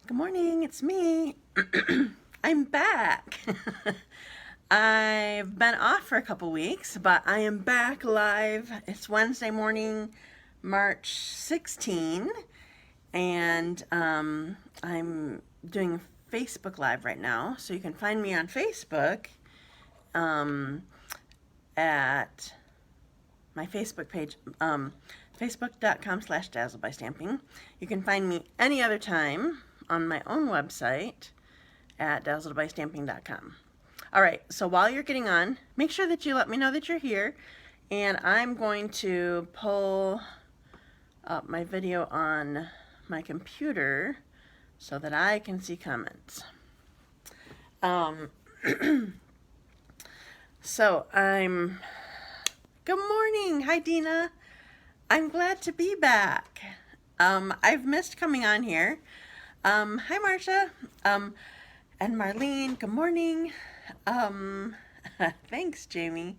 Good morning, it's me. I'm back. I've been off for a couple weeks, but I am back live. It's Wednesday morning, March 16, and I'm doing Facebook Live right now. So you can find me on Facebook um, at my Facebook page, facebook.com/dazzled by stamping. You can find me any other time on my own website at dazzledbystamping.com. All right, so while you're getting on, make sure that you let me know that you're here, and I'm going to pull up my video on my computer so that I can see comments. Um, so good morning. Hi, Dina. I'm glad to be back. I've missed coming on here. Hi, Marcia. And Marlene, good morning. Thanks, Jamie.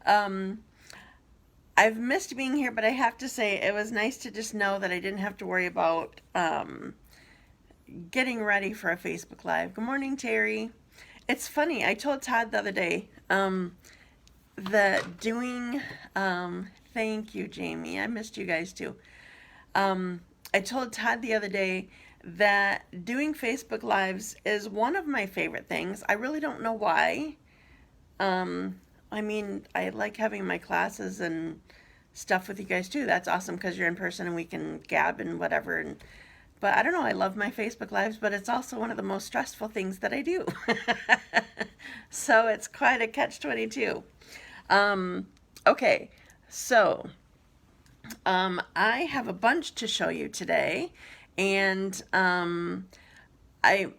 I've missed being here, but I have to say it was nice to just know that I didn't have to worry about getting ready for a Facebook Live. Good morning, Terry. It's funny, I told Todd the other day that doing, thank you, Jamie. I missed you guys too. I told Todd the other day that doing Facebook Lives is one of my favorite things. I really don't know why. I mean, I like having my classes and stuff with you guys too. That's awesome because you're in person and we can gab and whatever. But I don't know, I love my Facebook Lives, but it's also one of the most stressful things that I do. So it's quite a catch-22. Okay, so I have a bunch to show you today, and I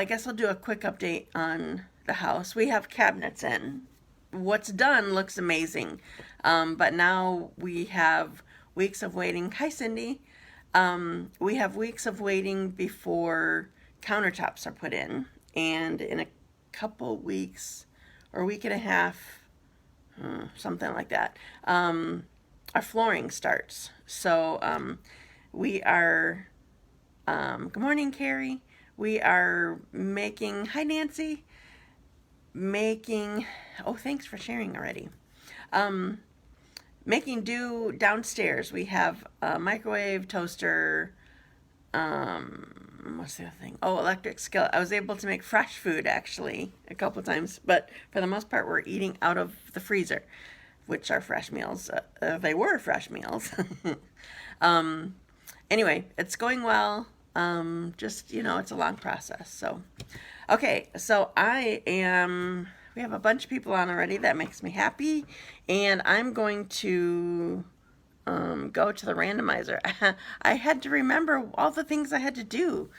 guess I'll do a quick update on the house. We have cabinets in. What's done looks amazing, but now we have weeks of waiting. Hi, Cindy. We have weeks of waiting before countertops are put in, and in a couple weeks or a week and a half, something like that, our flooring starts. So we are, good morning, Carrie. We are making, hi, Nancy, oh, thanks for sharing already. Making do downstairs. We have a microwave, toaster, what's the other thing? Oh, electric skillet. I was able to make fresh food actually a couple times, but for the most part, we're eating out of the freezer, which are fresh meals. They were fresh meals. Anyway, it's going well. Just, it's a long process. So, okay, so we have a bunch of people on already. That makes me happy. And I'm going to go to the randomizer. I had to remember all the things I had to do.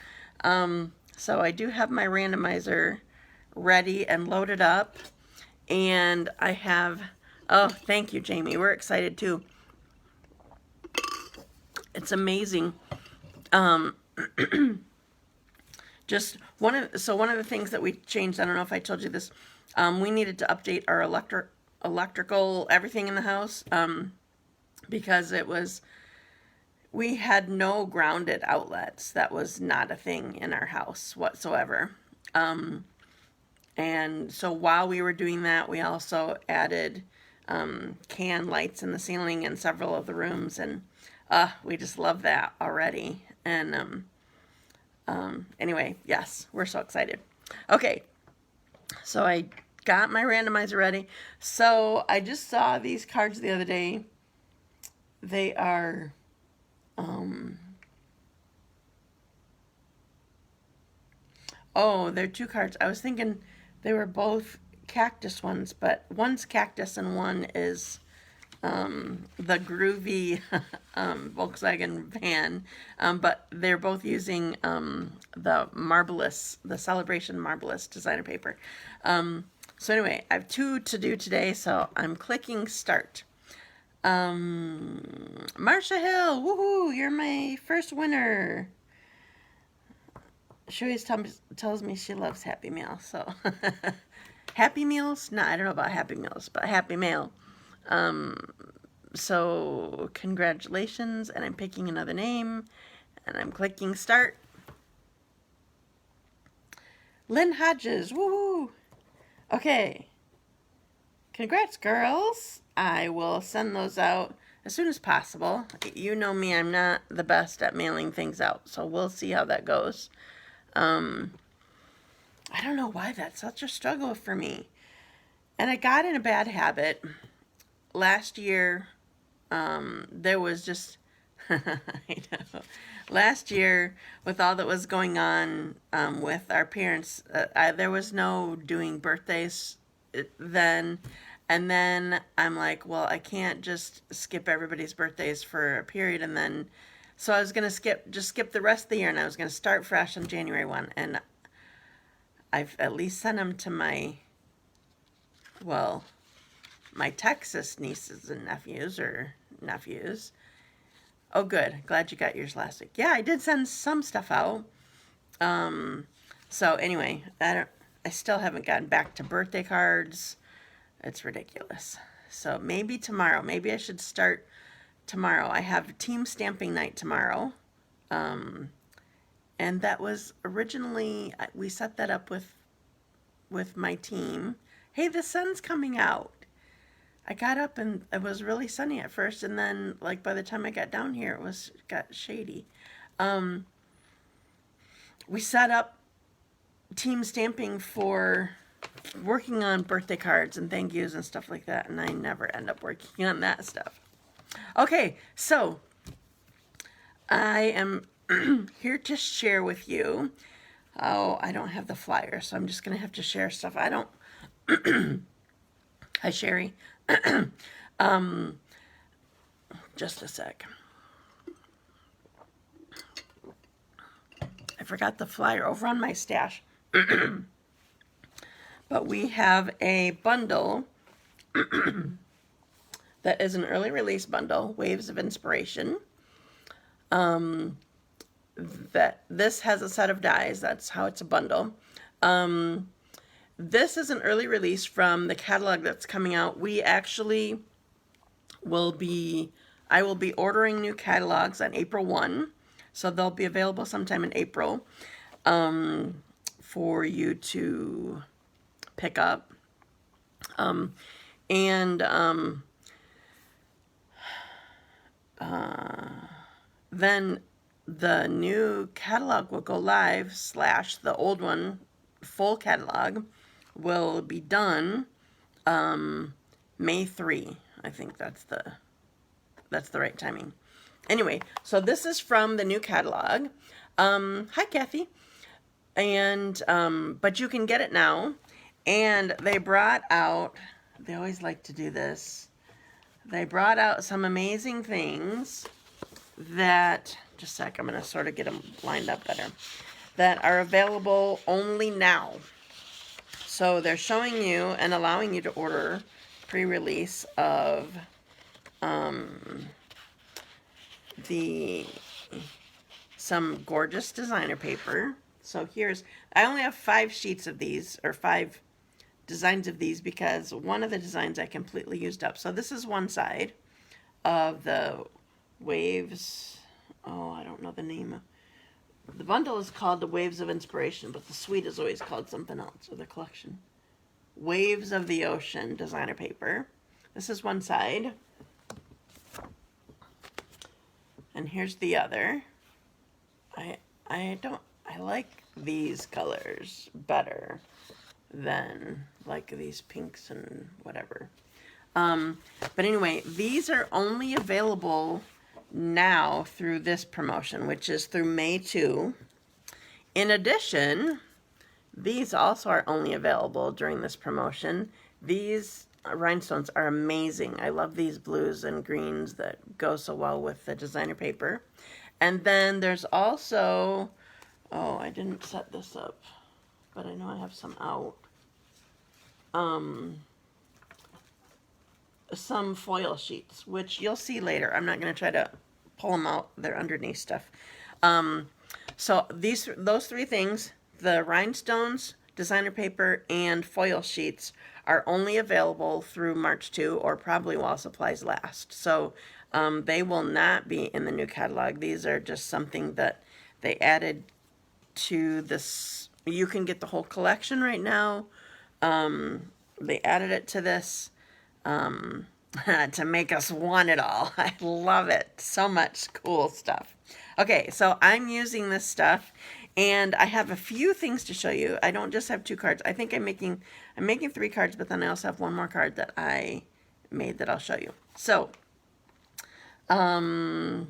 So I do have my randomizer ready and loaded up. And I have, oh, thank you, Jamie. We're excited too. It's amazing. Just one of the things that we changed, I don't know if I told you this, we needed to update our electrical everything in the house, because we had no grounded outlets. That was not a thing in our house whatsoever. And so while we were doing that, we also added can lights in the ceiling in several of the rooms, and we just love that already. And anyway, yes, we're so excited. Okay, so I got my randomizer ready. So I just saw these cards the other day. They are they're two cards. I was thinking they were both cactus ones, but one's cactus and one is the groovy Volkswagen van, but they're both using the Celebration Marvelous designer paper. So anyway, I have two to do today, so I'm clicking start. Marcia Hill, woohoo, you're my first winner. She always tells me she loves Happy Meal, so Happy Meals? No, I don't know about Happy Meals, but Happy Meal. So congratulations, and I'm picking another name, and I'm clicking start. Lynne Hodges, woo! Okay. Congrats, girls. I will send those out as soon as possible. You know me, I'm not the best at mailing things out, so we'll see how that goes. I don't know why that's such a struggle for me. And I got in a bad habit. Last year, there was just, I know. Last year, with all that was going on with our parents, there was no doing birthdays then. And then I'm like, well, I can't just skip everybody's birthdays for a period. And then, so I was going to just skip the rest of the year, and I was going to start fresh on January 1. And I've at least sent them to my Texas nieces and nephews. Oh, good. Glad you got yours last week. Yeah, I did send some stuff out. So anyway, I still haven't gotten back to birthday cards. It's ridiculous. So maybe tomorrow. Maybe I should start tomorrow. I have team stamping night tomorrow. And that was originally, we set that up with my team. Hey, the sun's coming out. I got up and it was really sunny at first, and then like by the time I got down here, got shady. We set up team stamping for working on birthday cards and thank yous and stuff like that, and I never end up working on that stuff. Okay, so I am here to share with you. Oh, I don't have the flyer, so I'm just gonna have to share stuff. I don't. Hi, Sherry. Just a sec. I forgot the flyer over on my stash. But we have a bundle that is an early release bundle, Waves of Inspiration. That this has a set of dies. That's how it's a bundle. This is an early release from the catalog that's coming out. We actually I will be ordering new catalogs on April 1. So they'll be available sometime in April for you to pick up. Then the new catalog will go live / the old one, full catalog, will be done May 3. I think that's the right timing. Anyway, so this is from the new catalog. Hi, Kathy. And but you can get it now. And they brought out, they always like to do this, they brought out some amazing things that, just a sec, I'm going to sort of get them lined up better, that are available only now. So they're showing you and allowing you to order pre-release of some gorgeous designer paper. So I only have 5 sheets of these, or 5 designs of these, because one of the designs I completely used up. So this is one side of the Waves. Oh, I don't know the name. The bundle is called the Waves of Inspiration, but the suite is always called something else, or the collection. Waves of the Ocean designer paper. This is one side. And here's the other. I like these colors better than like these pinks and whatever. But anyway, these are only available now through this promotion, which is through May 2. In addition, these also are only available during this promotion. These rhinestones are amazing. I love these blues and greens that go so well with the designer paper. And then there's also, oh, I didn't set this up, but I know I have some out. Some foil sheets, which you'll see later. I'm not going to try to pull them out. They're underneath stuff. So those 3 things, the rhinestones, designer paper, and foil sheets, are only available through March 2, or probably while supplies last. So they will not be in the new catalog. These are just something that they added to this you can get the whole collection right now. They added it to this to make us want it all. I love it. So much cool stuff. Okay, so I'm using this stuff, and I have a few things to show you. I don't just have 2 cards. I think I'm making 3 cards, but then I also have one more card that I made that I'll show you. So, I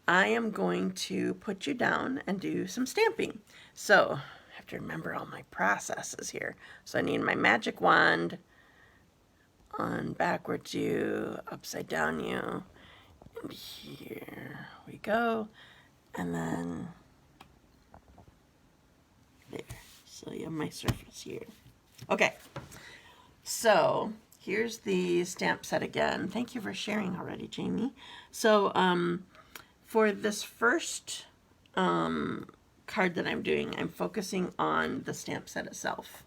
am going to put you down and do some stamping. So, I have to remember all my processes here. So I need my magic wand, on backwards U, upside down U, and here we go, and then there. So you have my surface here. Okay, so here's the stamp set again. Thank you for sharing already, Jamie. So for this first card that I'm doing, I'm focusing on the stamp set itself.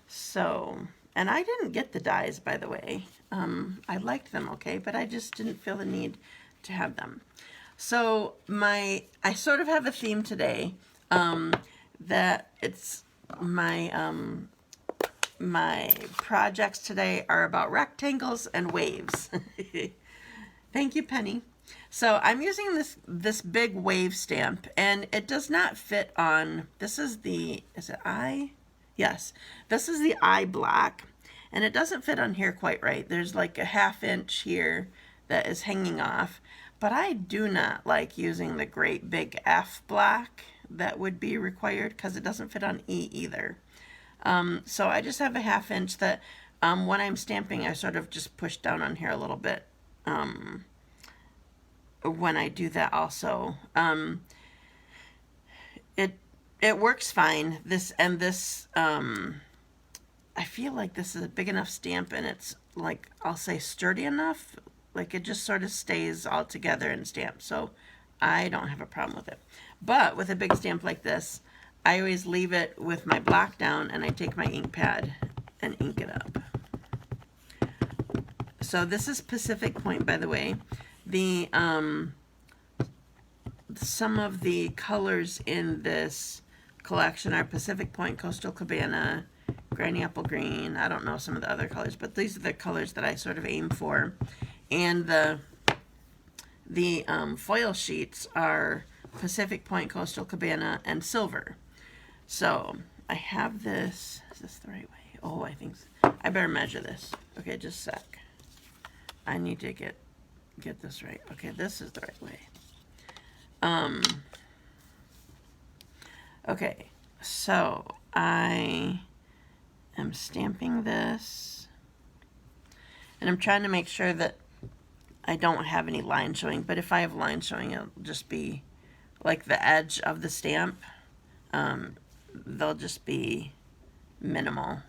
So, and I didn't get the dies, by the way. I liked them, okay, but I just didn't feel the need to have them. So I sort of have a theme today, that it's my projects today are about rectangles and waves. Thank you, Penny. So I'm using this big wave stamp, and it does not fit on, this is the, is it I? Yes, this is the I black, and it doesn't fit on here quite right. There's like a 1/2 inch here that is hanging off, but I do not like using the great big F black that would be required because it doesn't fit on E either. So I just have a 1/2 inch that when I'm stamping, I sort of just push down on here a little bit when I do that also. It works fine. This, I feel like this is a big enough stamp, and it's like, I'll say sturdy enough. Like it just sort of stays all together and stamped. So I don't have a problem with it. But with a big stamp like this, I always leave it with my black down, and I take my ink pad and ink it up. So this is Pacific Point, by the way. The some of the colors in this collection are Pacific Point, Coastal Cabana, Granny Apple Green. I don't know some of the other colors, but these are the colors that I sort of aim for. And the foil sheets are Pacific Point, Coastal Cabana, and Silver. So I have this. Is this the right way? Oh, I think so. I better measure this. Okay, just a sec. I need to get this right. Okay, this is the right way. Okay, so I am stamping this, and I'm trying to make sure that I don't have any line showing, but if I have line showing, it'll just be like the edge of the stamp. They'll just be minimal.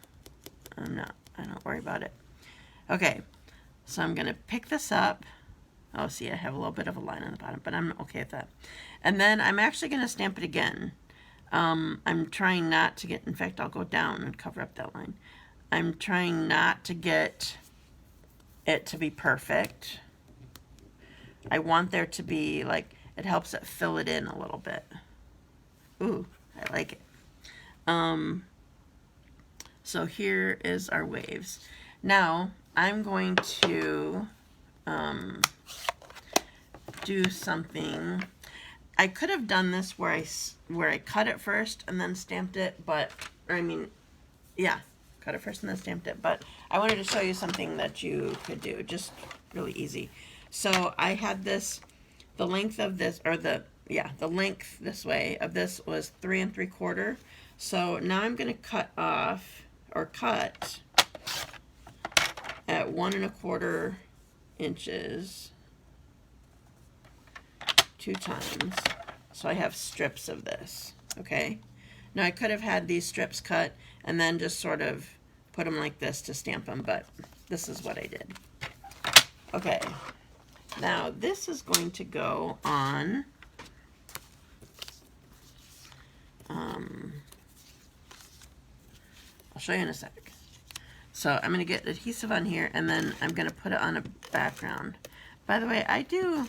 I don't worry about it. Okay, so I'm gonna pick this up. Oh, see, I have a little bit of a line on the bottom, but I'm okay with that. And then I'm actually going to stamp it again. I'm trying not to get, in fact, I'll go down and cover up that line. I'm trying not to get it to be perfect. I want there to be, like, it helps it fill it in a little bit. Ooh, I like it. So here is our waves. Now, I'm going to do something. I could have done this where I cut it first and then stamped it, but, or I mean, yeah, cut it first and then stamped it, but I wanted to show you something that you could do, just really easy. So I had this, the length of this, or the length this way of this was 3 3/4. So now I'm going to cut off, or cut at 1 1/4 inches 2 times. So I have strips of this, okay? Now I could have had these strips cut and then just sort of put them like this to stamp them, but this is what I did. Okay, now this is going to go on I'll show you in a sec. So I'm going to get adhesive on here, and then I'm going to put it on a background. By the way, I do,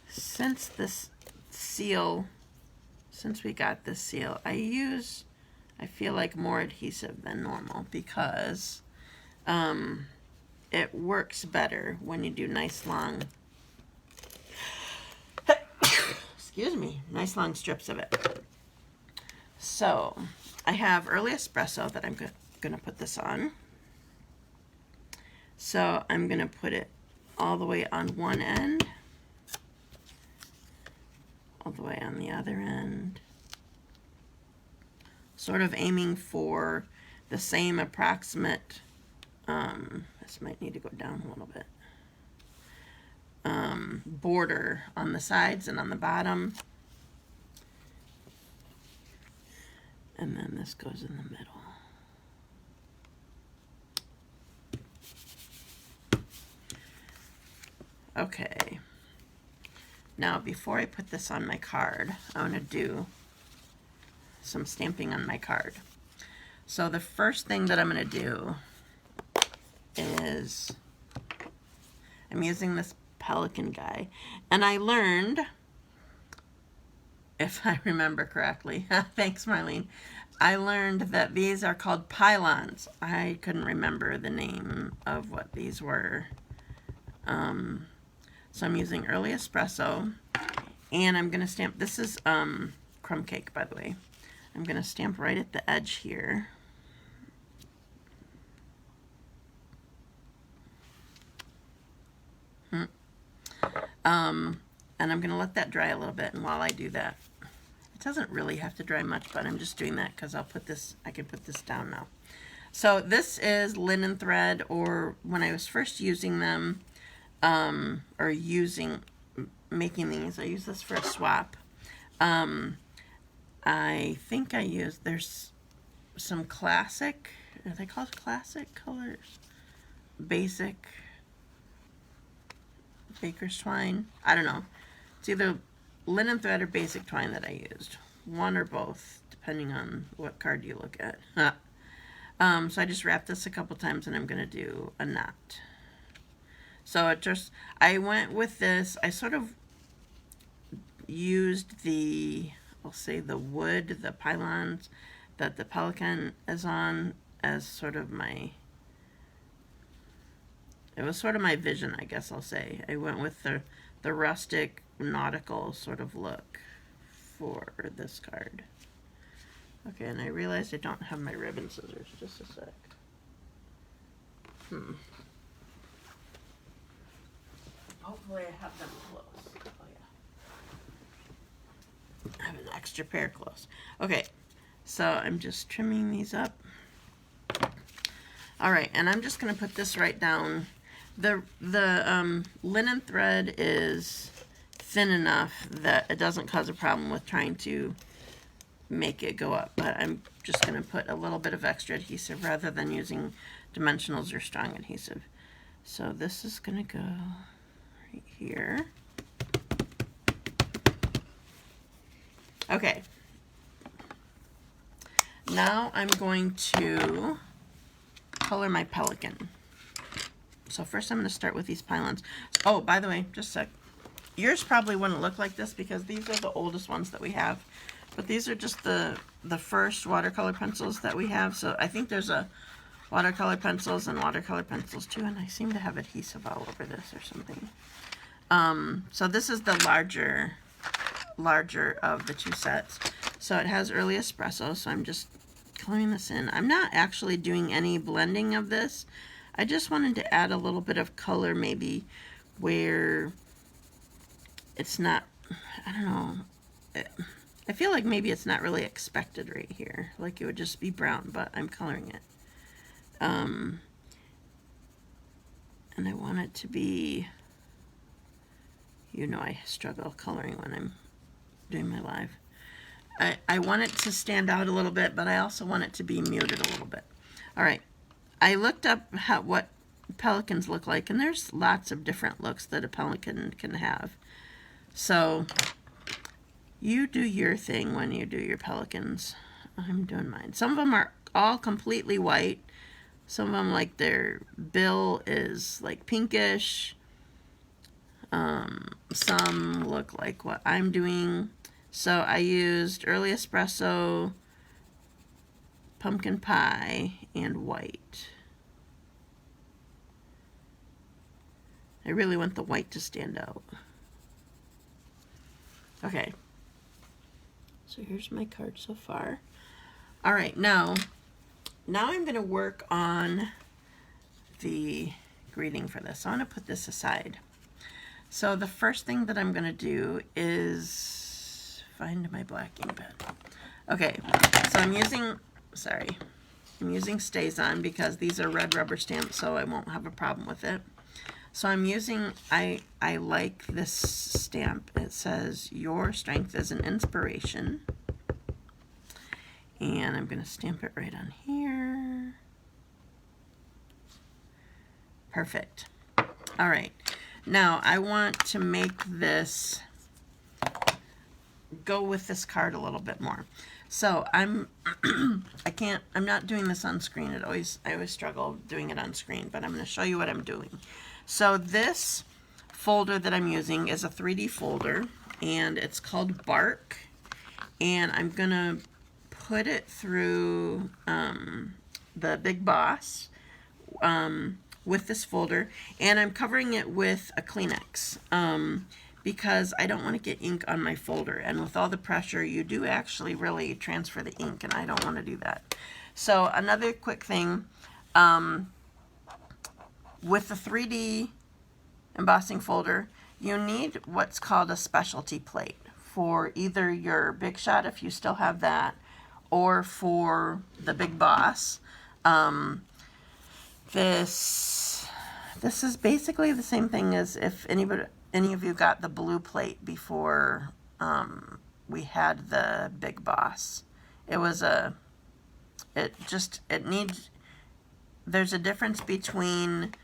since this seal since we got this seal, I feel like more adhesive than normal because it works better when you do nice long, excuse me, nice long strips of it. So I have early espresso that I'm going to put this on. So I'm going to put it all the way on one end, all the way on the other end, sort of aiming for the same approximate, this might need to go down a little bit, border on the sides and on the bottom. And then this goes in the middle. Okay. Now, before I put this on my card, I want to do some stamping on my card. So the first thing that I'm going to do is I'm using this pelican guy, and I learned, if I remember correctly, thanks Marlene, I learned that these are called pylons. I couldn't remember the name of what these were. So I'm using early espresso, and I'm going to stamp, this is crumb cake, by the way. I'm going to stamp right at the edge here. And I'm going to let that dry a little bit, and while I do that, it doesn't really have to dry much, but I'm just doing that because I can put this down now. So this is linen thread, or when I was first using them, making these, I use this for a swap. I think I used, there's some classic, are they called classic colors? Basic baker's twine, I don't know. It's either linen thread or basic twine that I used. One or both, depending on what card you look at. So I just wrapped this a couple times, and I'm going to do a knot. So I went with this, I sort of used I'll say the wood, the pylons that the pelican is on as sort of it was sort of my vision, I guess I'll say. I went with the rustic, nautical sort of look for this card. Okay, and I realized I don't have my ribbon scissors. Just a sec. Hopefully I have them close. Oh yeah. I have an extra pair close. Okay, so I'm just trimming these up. All right, and I'm just going to put this right down. The linen thread is thin enough that it doesn't cause a problem with trying to make it go up, but I'm just going to put a little bit of extra adhesive rather than using dimensionals or strong adhesive. So this is going to go right here. Okay. Now I'm going to color my pelican. So first I'm going to start with these pylons. Oh, by the way, just a sec. Yours probably wouldn't look like this because these are the oldest ones that we have. But these are just the first watercolor pencils that we have. So I think there's a watercolor pencils and watercolor pencils too. And I seem to have adhesive all over this or something. So this is the larger of the two sets. So it has early espresso. So I'm just coloring this in. I'm not actually doing any blending of this. I just wanted to add a little bit of color maybe where it's not, I don't know, I feel like maybe it's not really expected right here, like it would just be brown, but I'm coloring it. And I want it to be, you know, I struggle coloring when I'm doing my live. I want it to stand out a little bit, but I also want it to be muted a little bit. All right. I looked up what pelicans look like, and there's lots of different looks that a pelican can have. So you do your thing when you do your pelicans. I'm doing mine. Some of them are all completely white. Some of them, like their bill is like pinkish. Some look like what I'm doing. So I used early espresso, pumpkin pie, and white. I really want the white to stand out. Okay. So here's my card so far. All right, now I'm going to work on the greeting for this. So I'm going to put this aside. So the first thing that I'm going to do is find my black ink pen. Okay, so I'm using Stays On because these are red rubber stamps, so I won't have a problem with it. So I'm using, I like this stamp. It says, "Your strength is an inspiration." And I'm going to stamp it right on here. Perfect. All right. Now I want to make this go with this card a little bit more. So I'm not doing this on screen. I always struggle doing it on screen, but I'm going to show you what I'm doing. So this folder that I'm using is a 3D folder, and it's called Bark, and I'm going to put it through the Big Boss with this folder, and I'm covering it with a Kleenex because I don't want to get ink on my folder, and with all the pressure you do actually really transfer the ink, and I don't want to do that. So another quick thing, with the 3D embossing folder, you need what's called a specialty plate for either your Big Shot, if you still have that, or for the Big Boss. This is basically the same thing as if any of you got the blue plate before we had the Big Boss. There's a difference between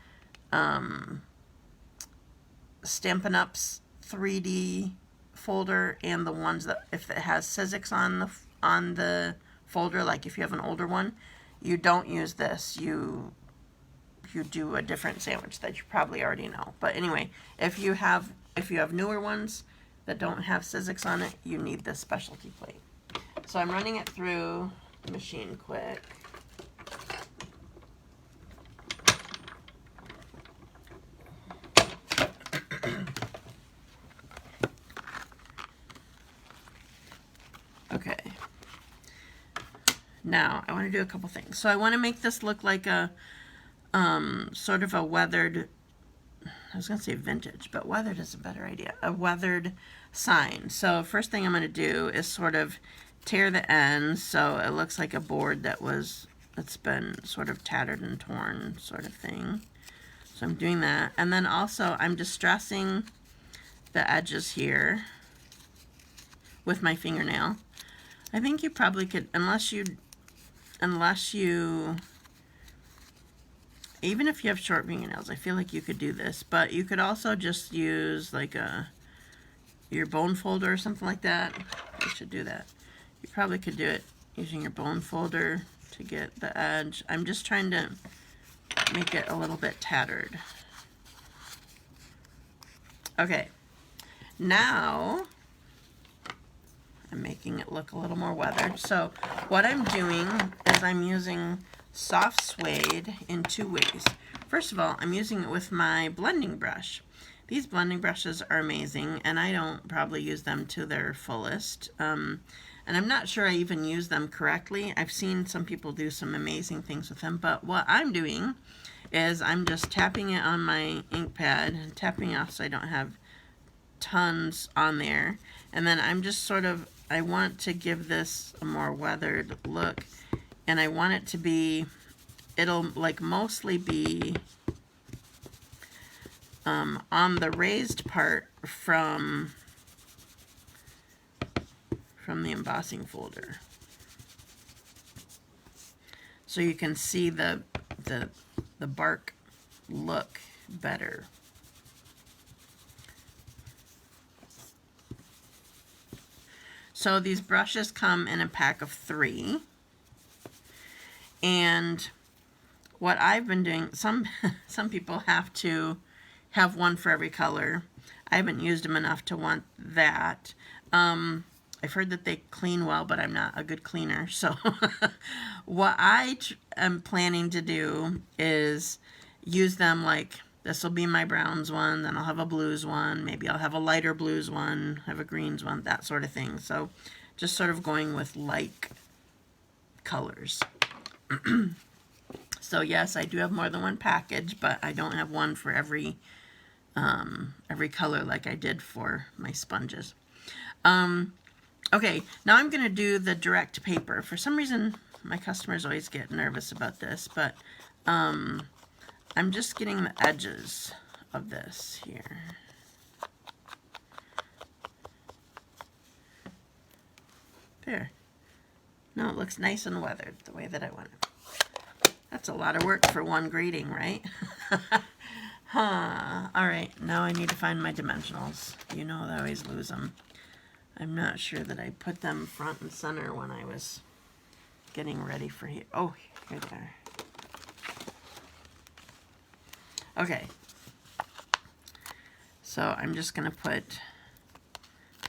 Stampin' Up's 3D folder and the ones that, if it has Sizzix on the folder, like if you have an older one, you don't use this. You do a different sandwich that you probably already know. But anyway, if you have newer ones that don't have Sizzix on it, you need this specialty plate. So I'm running it through the machine quick. Okay. Now I want to do a couple things. So I want to make this look like a sort of a weathered, I was going to say vintage, but weathered is a better idea. A weathered sign. So first thing I'm going to do is sort of tear the ends so it looks like a board that's been sort of tattered and torn sort of thing. So I'm doing that. And then also I'm distressing the edges here with my fingernail. I think you probably could, unless you even if you have short fingernails, I feel like you could do this, but you could also just use like your bone folder or something like that. You should do that. You probably could do it using your bone folder to get the edge. I'm just trying to make it a little bit tattered. Okay, now I'm making it look a little more weathered. So what I'm doing is I'm using soft suede in two ways. First of all, I'm using it with my blending brush. These blending brushes are amazing, and I don't probably use them to their fullest. And I'm not sure I even use them correctly. I've seen some people do some amazing things with them, but what I'm doing is I'm just tapping it on my ink pad, and tapping off so I don't have tons on there. And then I'm just I want to give this a more weathered look, and I want it to be, it'll like mostly be on the raised part from the embossing folder, so you can see the bark look better. So these brushes come in a pack of 3. And what I've been doing, some people have to have one for every color. I haven't used them enough to want that. I've heard that they clean well, but I'm not a good cleaner. So what I am planning to do is use them like, this will be my browns one, then I'll have a blues one, maybe I'll have a lighter blues one, have a greens one, that sort of thing. So just sort of going with like colors. So yes, I do have more than one package, but I don't have one for every color like I did for my sponges. Okay, now I'm going to do the direct paper. For some reason, my customers always get nervous about this, but I'm just getting the edges of this here. There. Now it looks nice and weathered the way that I want it. That's a lot of work for one grading, right? Huh. Alright, now I need to find my dimensionals. You know I always lose them. I'm not sure that I put them front and center when I was getting ready for here. Oh, here they are. Okay. So I'm just going to put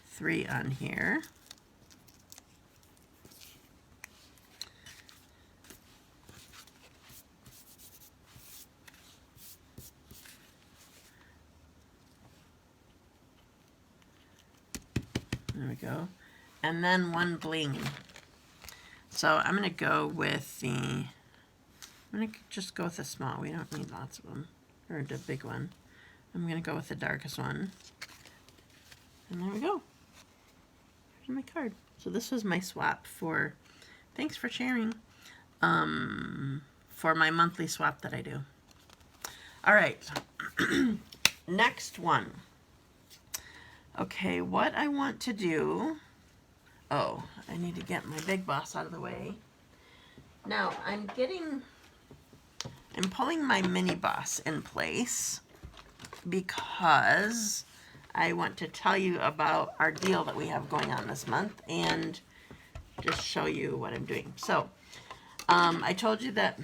3 on here. There we go. And then 1 bling. So I'm going to go with the, I'm going to just go with the small. We don't need lots of them. Or the big one. I'm going to go with the darkest one. And there we go. Here's my card. So this was my swap for, thanks for sharing, for my monthly swap that I do. All right. Next one. Okay, what I want to do, oh, I need to get my big boss out of the way. Now, I'm pulling my mini boss in place because I want to tell you about our deal that we have going on this month and just show you what I'm doing. So, I told you that,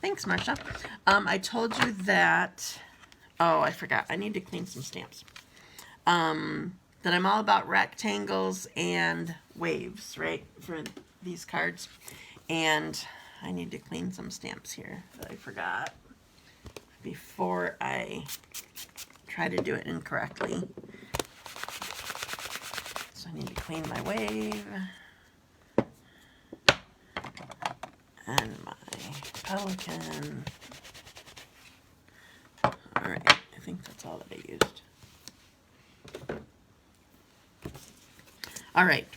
thanks Marcia, I told you that, oh, I forgot, I need to clean some stamps. That I'm all about rectangles and waves, right, for these cards. And I need to clean some stamps here that I forgot before I try to do it incorrectly. So I need to clean my wave and my pelican. All right, I think that's all that I used. All right,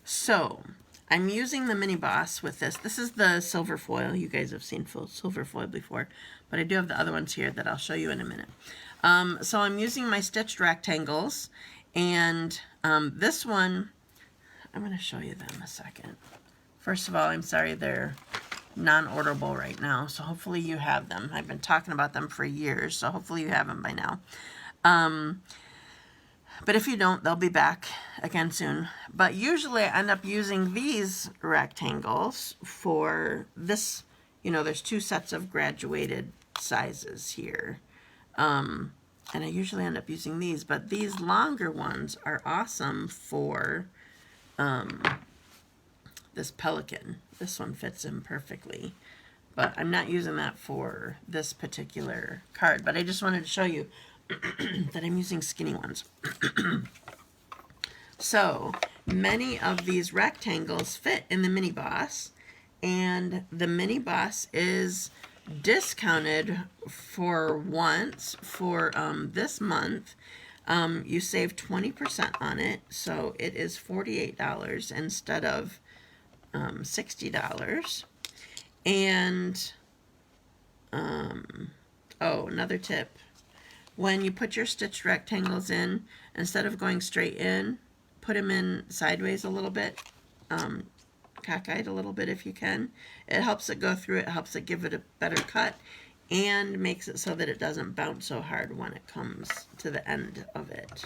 so I'm using the mini boss with this. This is the silver foil. You guys have seen silver foil before, but I do have the other ones here that I'll show you in a minute. So I'm using my stitched rectangles, and this one, I'm going to show you them a second. First of all, I'm sorry they're non-orderable right now, so hopefully you have them. I've been talking about them for years, so hopefully you have them by now. But if you don't, they'll be back again soon. But usually I end up using these rectangles for this, you know, there's 2 sets of graduated sizes here. And I usually end up using these, but these longer ones are awesome for this pelican. This one fits in perfectly. But I'm not using that for this particular card. But I just wanted to show you that I'm using skinny ones. So many of these rectangles fit in the mini boss, and the mini boss is discounted for once for this month. You save 20% on it, so it is $48 instead of $60. And oh, another tip. When you put your stitched rectangles in, instead of going straight in, put them in sideways a little bit, cockeyed a little bit if you can. It helps it go through, it helps it give it a better cut, and makes it so that it doesn't bounce so hard when it comes to the end of it.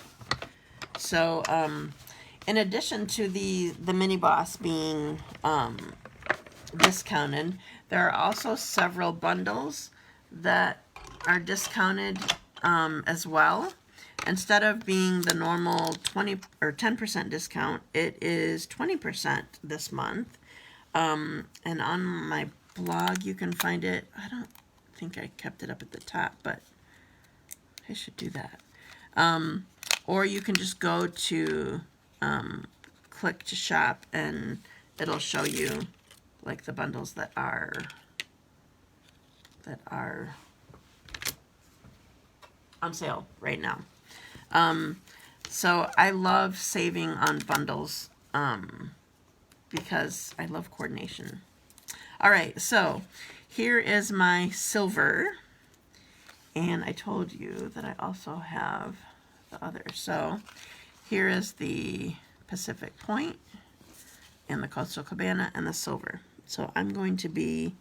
So, in addition to the mini boss being discounted, there are also several bundles that are discounted as well. instead of being the normal 20 or 10% discount, it is 20% this month. And on my blog, you can find it. I don't think I kept it up at the top, but I should do that. Or you can just go to click to shop, and it'll show you like the bundles that are on sale right now. So I love saving on bundles because I love coordination. All right, so here is my silver, and I told you that I also have the other. So here is the Pacific Point and the Coastal Cabana and the silver. So I'm going to be,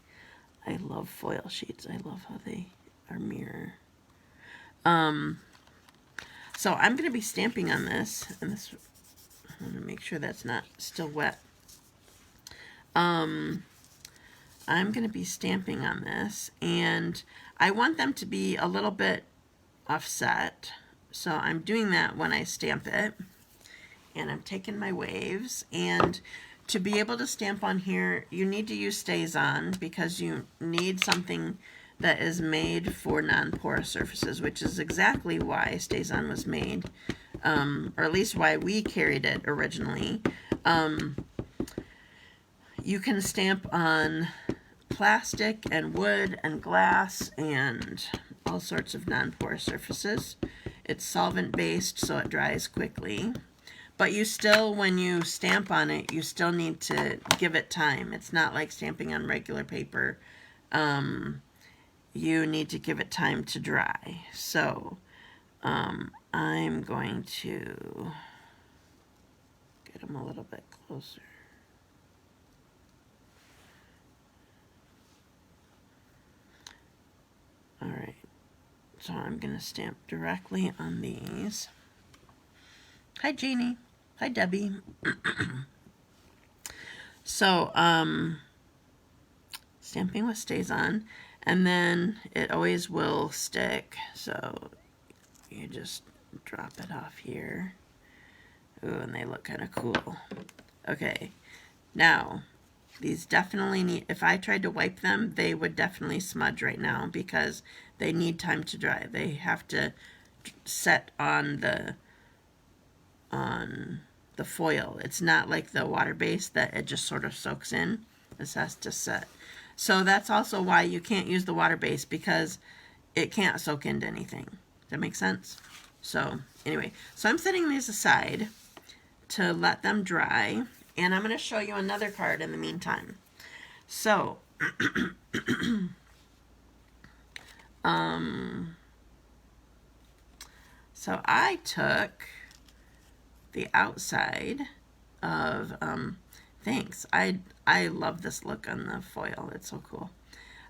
I love foil sheets. I love how they are mirror. So I'm going to be stamping on this, and this, I'm going to make sure that's not still wet. I'm going to be stamping on this, and I want them to be a little bit offset. So I'm doing that when I stamp it, and I'm taking my waves, and to be able to stamp on here, you need to use StazOn because you need something that is made for non-porous surfaces, which is exactly why StazOn was made, or at least why we carried it originally. You can stamp on plastic and wood and glass and all sorts of non-porous surfaces. It's solvent-based, so it dries quickly. But you still, when you stamp on it, you still need to give it time. It's not like stamping on regular paper. You need to give it time to dry. So I'm going to get them a little bit closer. All right, so I'm going to stamp directly on these. Hi, Jeannie. Hi, Debbie. So, stamping with StazOn, and then it always will stick, so you just drop it off here. Ooh, and they look kind of cool. Okay, now, these definitely need, if I tried to wipe them, they would definitely smudge right now because they need time to dry. They have to set on the foil. It's not like the water base that it just sort of soaks in. This has to set. So that's also why you can't use the water base, because it can't soak into anything. Does that make sense? So anyway, so I'm setting these aside to let them dry, and I'm going to show you another card in the meantime. So so I took the outside of thanks, I love this look on the foil, it's so cool.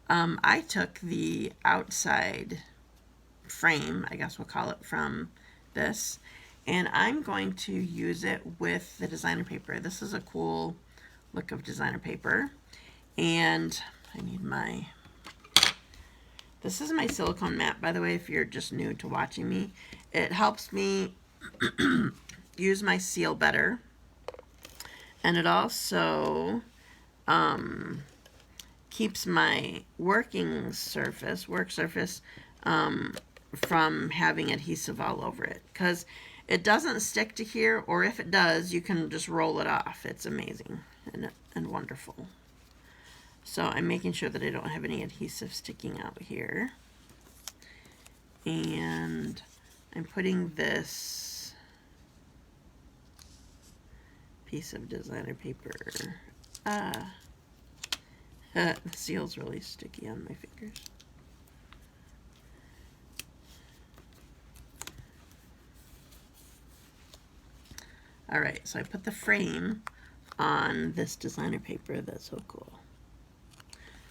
I took the outside frame, I guess we'll call it, from this, and I'm going to use it with the designer paper. This is a cool look of designer paper, and I need my, this is my silicone mat, by the way, if you're just new to watching me. It helps me use my seal better, and it also keeps my work surface from having adhesive all over it, because it doesn't stick to here, or if it does, you can just roll it off. It's amazing and wonderful. So I'm making sure that I don't have any adhesive sticking out here, and I'm putting this piece of designer paper. The seal's really sticky on my fingers. All right, so I put the frame on this designer paper. That's so cool.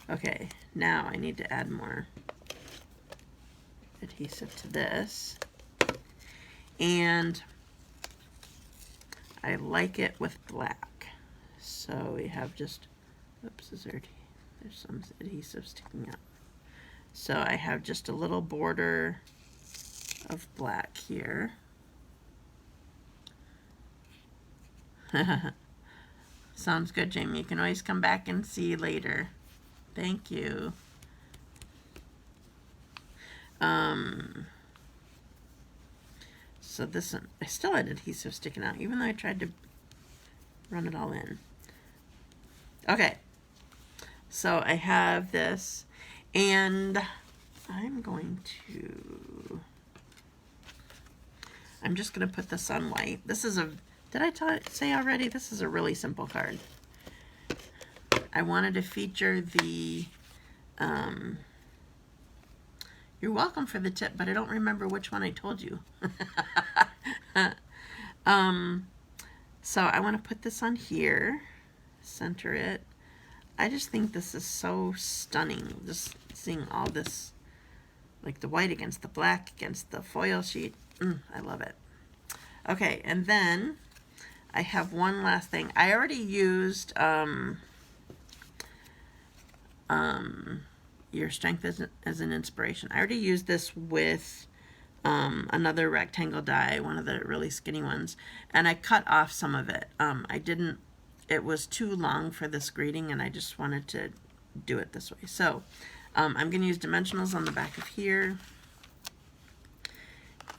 Okay, now I need to add more adhesive to this. And I like it with black. So we have just, oops, there's some adhesive sticking out. So I have just a little border of black here. Sounds good, Jamie. You can always come back and see later. Thank you. So this one, I still had adhesive sticking out, even though I tried to run it all in. Okay, so I have this, and I'm just going to put this on white. This is did I say already? This is a really simple card. I wanted to feature the, you're welcome for the tip, but I don't remember which one I told you. So I want to put this on here, center it. I just think this is so stunning, just seeing all this, like the white against the black against the foil sheet. I love it. Okay, and then I have one last thing. I already used Your Strength as an Inspiration. I already used this with another rectangle die, one of the really skinny ones, and I cut off some of it. It was too long for this greeting, and I just wanted to do it this way. So I'm going to use dimensionals on the back of here,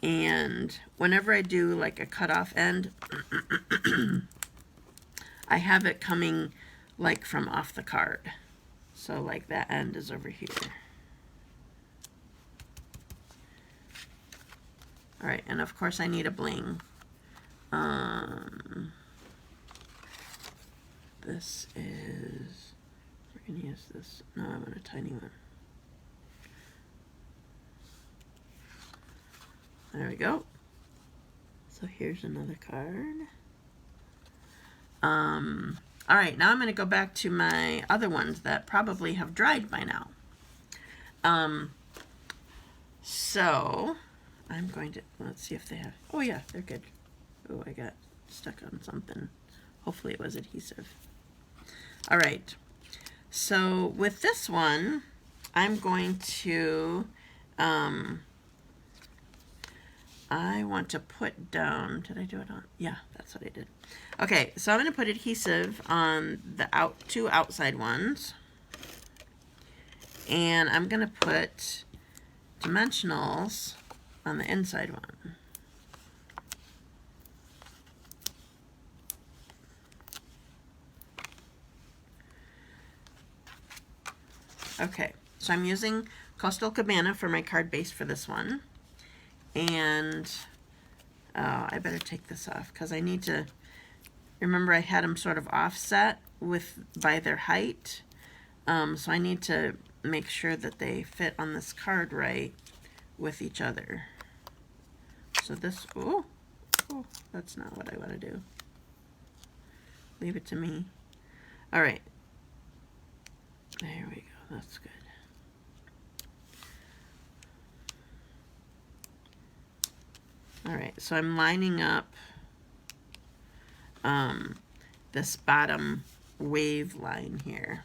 and whenever I do like a cut off end, I have it coming like from off the card. So like that end is over here. All right, and of course I need a bling. This is, we're gonna use this. No, I want a tiny one. There we go. So here's another card. All right, now I'm going to go back to my other ones that probably have dried by now. So I'm going to, let's see if they have, oh yeah, they're good. Oh, I got stuck on something. Hopefully it was adhesive. All right, so with this one, I'm going to, I want to put down, did I do it on? Yeah, that's what I did. Okay, so I'm going to put adhesive on the two outside ones. And I'm going to put dimensionals on the inside one. Okay, so I'm using Coastal Cabana for my card base for this one. And I better take this off because I need to, remember I had them sort of offset by their height. So I need to make sure that they fit on this card right with each other. So this, oh, that's not what I want to do. Leave it to me. All right. There we go. That's good. All right, so I'm lining up this bottom wave line here,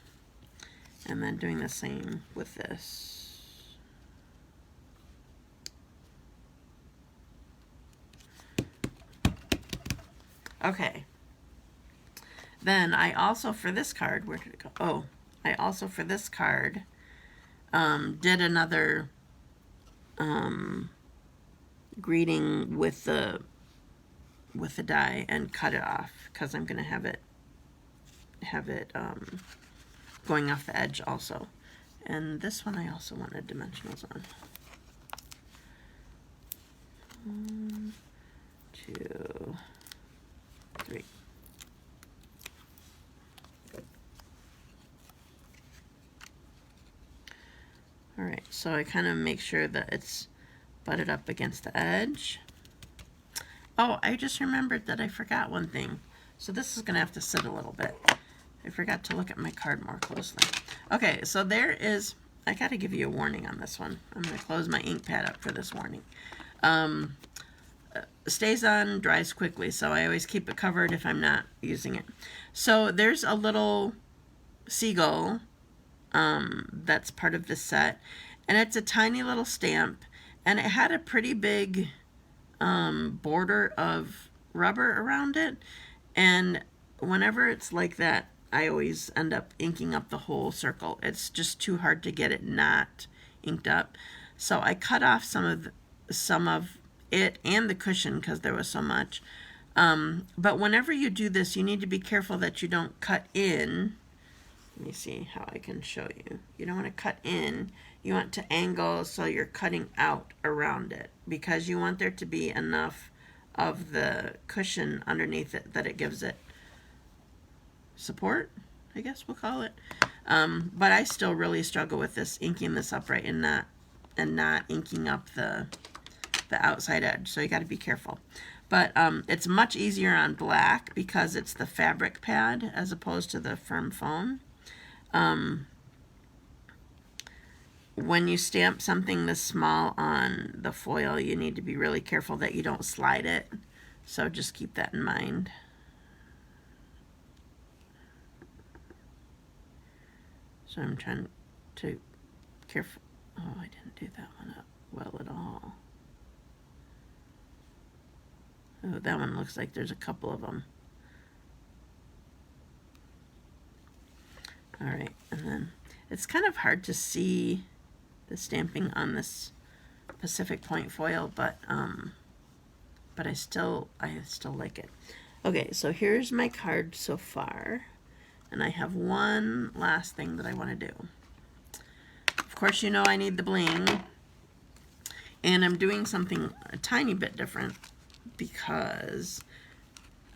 and then doing the same with this. Okay. Then I also, for this card, where did it go? Oh, I also, for this card, did another greeting with the die and cut it off because I'm going to have it going off the edge also. And this one I also wanted dimensionals on. 1, 2, 3. All right, so I kind of make sure that it's butted up against the edge. Oh, I just remembered that I forgot one thing. So this is going to have to sit a little bit. I forgot to look at my card more closely. Okay, so there is, I got to give you a warning on this one. I'm going to close my ink pad up for this warning. Stays on, dries quickly, so I always keep it covered if I'm not using it. So there's a little seagull that's part of this set, and it's a tiny little stamp, and it had a pretty big border of rubber around it, and whenever it's like that, I always end up inking up the whole circle. It's just too hard to get it not inked up. So I cut off some of it and the cushion because there was so much. But whenever you do this, you need to be careful that you don't cut in. Let me see how I can show you. You don't want to cut in. You want to angle so you're cutting out around it, because you want there to be enough of the cushion underneath it that it gives it support, I guess we'll call it. But I still really struggle with this, inking this upright and not inking up the outside edge, so you got to be careful. But it's much easier on black because it's the fabric pad as opposed to the firm foam. When you stamp something this small on the foil, you need to be really careful that you don't slide it, so just keep that in mind. So I'm trying to careful. Oh, I didn't do that one up well at all. Oh, that one looks like there's a couple of them. All right, and then it's kind of hard to see the stamping on this Pacific Point foil, but I still like it. Okay, so here's my card so far, and I have one last thing that I want to do. Of course, you know I need the bling, and I'm doing something a tiny bit different because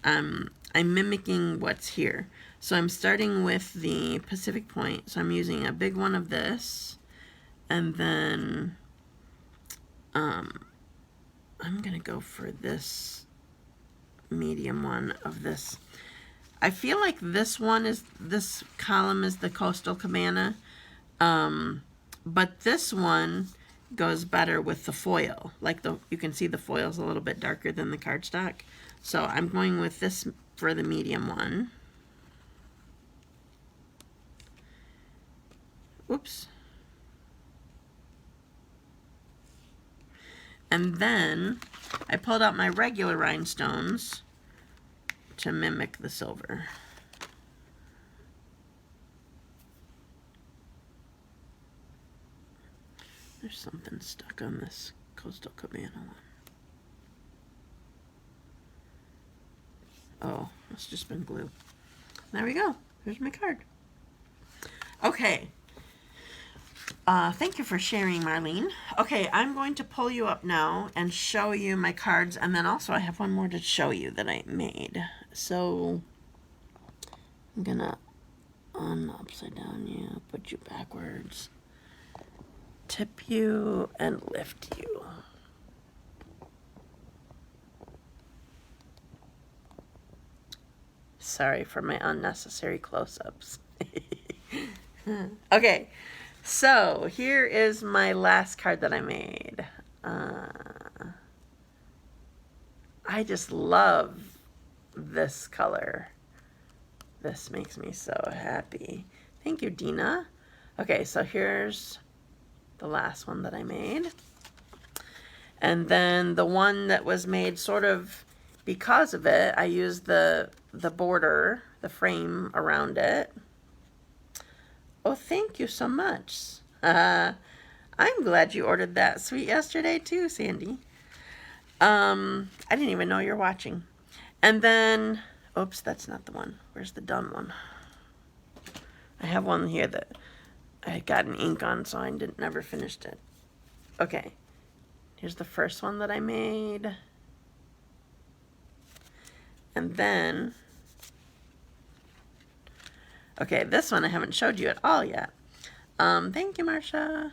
I'm mimicking what's here. So I'm starting with the Pacific Point. So I'm using a big one of this, and then I'm gonna go for this medium one of this. I feel like this column is the Coastal Cabana, but this one goes better with the foil. Like you can see the foil's a little bit darker than the cardstock. So I'm going with this for the medium one. Oops. And then I pulled out my regular rhinestones to mimic the silver. There's something stuck on this Coastal Cabana one. Oh, it's just been glue. There we go. There's my card. Okay. Thank you for sharing, Marlene. Okay, I'm going to pull you up now and show you my cards, and then also I have one more to show you that I made. So I'm gonna upside down you, put you backwards, tip you, and lift you. Sorry for my unnecessary close-ups. Okay, so here is my last card that I made. I just love this color. This makes me so happy. Thank you, Dina. Okay, so here's the last one that I made. And then the one that was made sort of because of it, I used the border, the frame around it. Oh, thank you so much. I'm glad you ordered that sweet yesterday too, Sandy. I didn't even know you're watching. And then, oops, that's not the one. Where's the done one? I have one here that I had gotten ink on, so I never finished it. Okay, here's the first one that I made. And then, okay, this one I haven't showed you at all yet. Thank you, Marcia.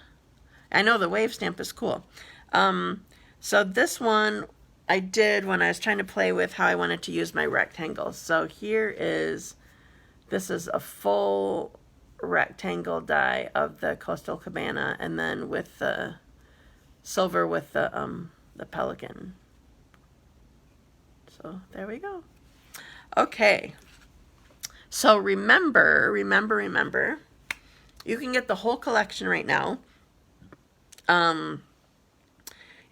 I know the wave stamp is cool. So this one I did when I was trying to play with how I wanted to use my rectangles. So this is a full rectangle die of the Coastal Cabana, and then with the silver with the pelican. So there we go. Okay. So remember, you can get the whole collection right now.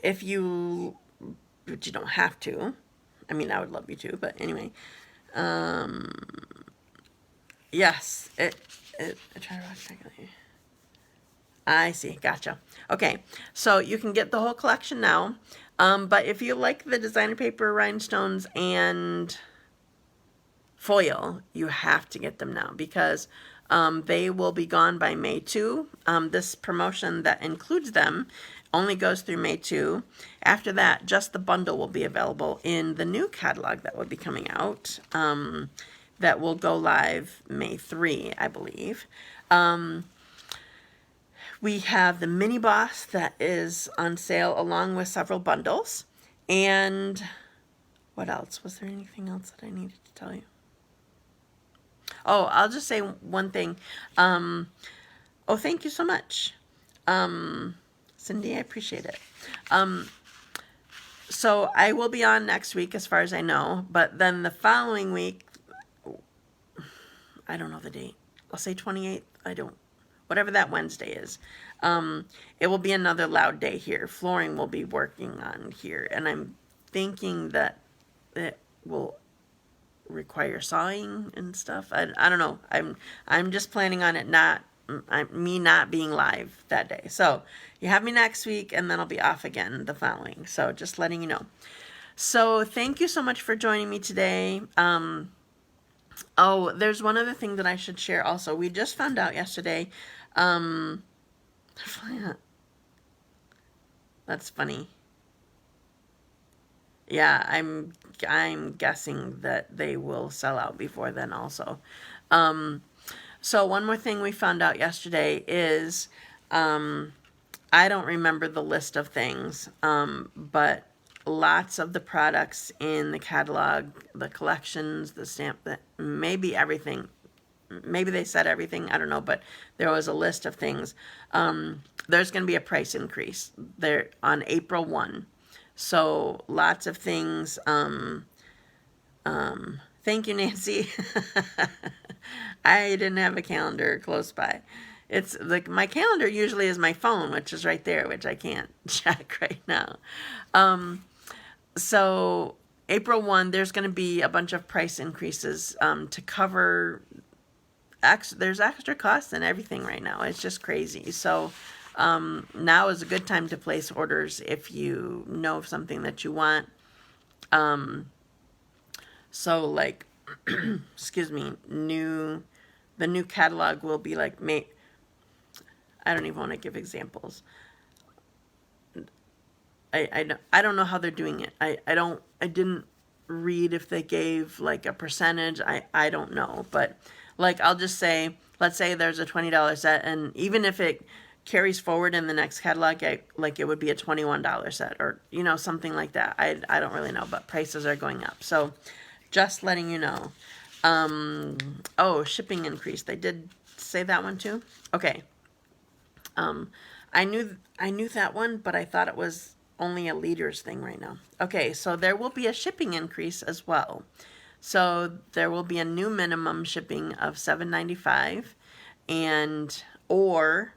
if you, but you don't have to. I mean, I would love you to, but anyway. Yes, I try to watch regularly. I see, gotcha. Okay, so you can get the whole collection now. But if you like the designer paper, rhinestones, and foil, you have to get them now because they will be gone by May 2. This promotion that includes them only goes through May 2. After that, just the bundle will be available in the new catalog that will be coming out. That will go live May 3, I believe. We have the mini boss that is on sale along with several bundles. And what else? Was there anything else that I needed to tell you? Oh, I'll just say one thing. Oh, thank you so much. Cindy, I appreciate it. So I will be on next week as far as I know, but then the following week, I don't know the date. I'll say 28th. Whatever that Wednesday is. It will be another loud day here. Flooring will be working on here, and I'm thinking that it will require sawing and stuff. I don't know. I'm just planning on it me not being live that day. So you have me next week, and then I'll be off again the following. So just letting you know. So thank you so much for joining me today. Oh, there's one other thing that I should share also. We just found out yesterday. That's funny. Yeah, I'm guessing that they will sell out before then also. So one more thing we found out yesterday is I don't remember the list of things, but lots of the products in the catalog, the collections, the stamp, maybe everything. Maybe they said everything, I don't know, but there was a list of things. There's going to be a price increase there on April 1. So lots of things. Thank you, Nancy. I didn't have a calendar close by. It's like my calendar usually is my phone, which is right there, which I can't check right now. So April 1, there's going to be a bunch of price increases to cover. There's extra costs and everything right now. It's just crazy. So now is a good time to place orders if you know of something that you want. So like, excuse me, the new catalog will be like May. I don't even want to give examples. I don't know how they're doing it. I didn't read if they gave like a percentage. I don't know, but like I'll just say, let's say there's a $20 set, and even if it carries forward in the next catalog, like it would be a $21 set, or something like that. I don't really know, but prices are going up. So just letting you know. Oh, shipping increase. They did say that one too. Okay. I knew that one, but I thought it was only a leaders thing right now. Okay, so there will be a shipping increase as well. So there will be a new minimum shipping of $7.95 and or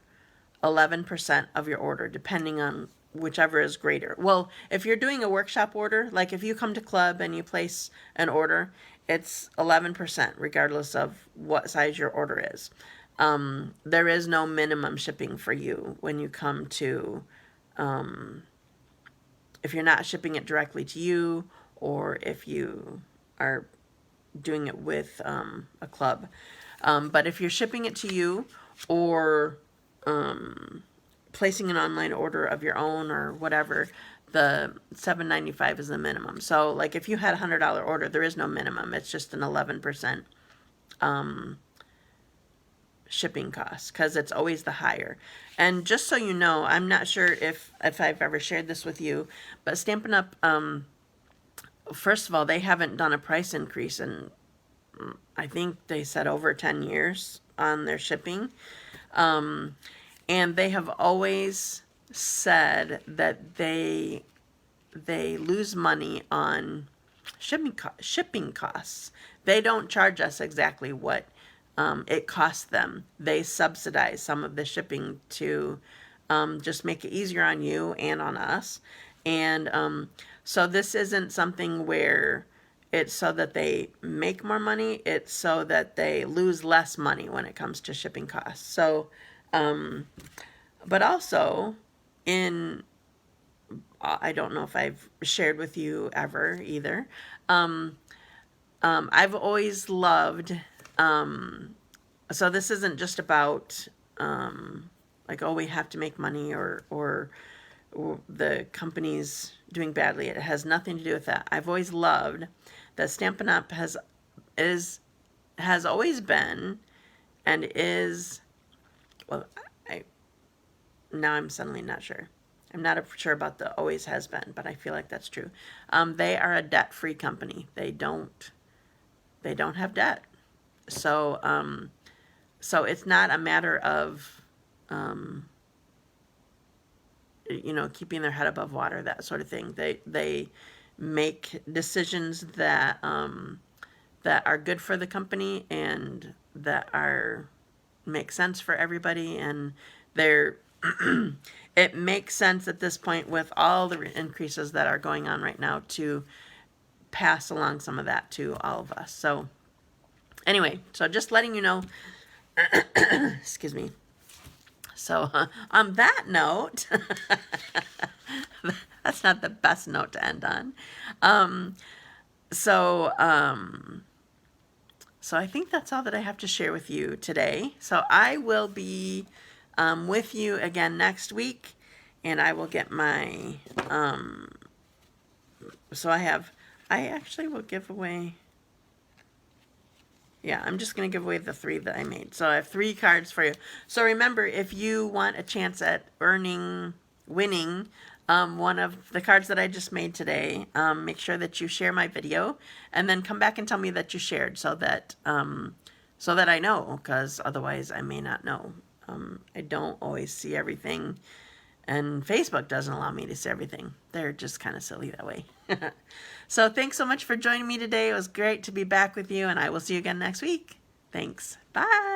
11% of your order, depending on whichever is greater. Well, if you're doing a workshop order, like if you come to club and you place an order, it's 11% regardless of what size your order is. There is no minimum shipping for you when you come to, if you're not shipping it directly to you, or if you are doing it with a club. But if you're shipping it to you, or placing an online order of your own or whatever, the $7.95 is the minimum. So like if you had a $100 order, there is no minimum. It's just an 11% shipping cost, because it's always the higher. And just so you know, I'm not sure if I've ever shared this with you, but Stampin' Up, first of all, they haven't done a price increase in, I think they said over 10 years on their shipping. And they have always said that they lose money on shipping costs. They don't charge us exactly what it costs them. They subsidize some of the shipping to just make it easier on you and on us. And so this isn't something where it's so that they make more money. It's so that they lose less money when it comes to shipping costs. So, but also in, I don't know if I've shared with you ever either. I've always loved, so this isn't just about, like, oh, we have to make money, or the company's doing badly. It has nothing to do with that. I've always loved that Stampin' Up! Has always been and is, well, now I'm suddenly not sure. I'm not sure about the always has been, but I feel like that's true. They are a debt-free company. They don't have debt. So, so it's not a matter of, keeping their head above water, that sort of thing. They make decisions that that are good for the company and that make sense for everybody, and they're it makes sense at this point with all the increases that are going on right now to pass along some of that to all of us. So anyway, so just letting you know, excuse me. So on that note, that's not the best note to end on. So I think that's all that I have to share with you today. So I will be with you again next week, and I will get my, so I actually will give away, yeah, I'm just going to give away the 3 that I made. So I have 3 cards for you. So remember, if you want a chance at winning one of the cards that I just made today, make sure that you share my video and then come back and tell me that you shared, so that I know, because otherwise I may not know. I don't always see everything, and Facebook doesn't allow me to see everything. They're just kind of silly that way. So thanks so much for joining me today. It was great to be back with you, and I will see you again next week. Thanks. Bye.